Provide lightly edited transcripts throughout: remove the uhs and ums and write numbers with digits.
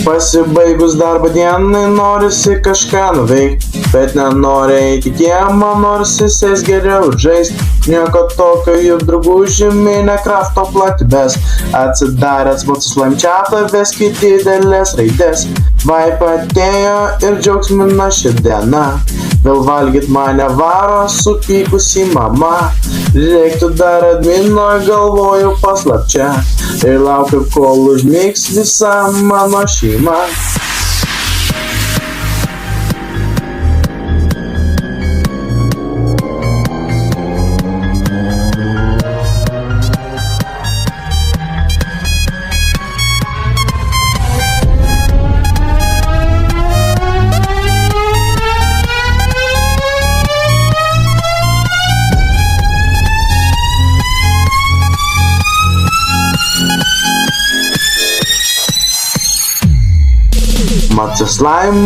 Pasibaigus darbo dienai norisi kažką nuveikti, bet nenori eiti kiemą, norisi sės geriau žaist. Nieko tokio, jų drabužių mini krafto platybės. Atsidaręs mūsų slamčiatą, veski didelės raidės. Vaip atėjo ir džiaugsmina ši diena. Vėl valgyt mane varo supykusi mama. Reiktų dar admino, galvoju paslapčia. Ir laukiu, kol užmigs visa mano šeima.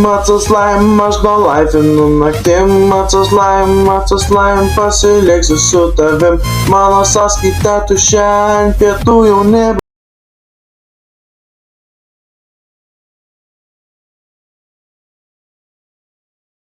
Maco slime, aš nolaifinu naktim. Maco slime, pasiliksiu su tavim. Mano sąskaita tuščia, ant pietų jau nebe.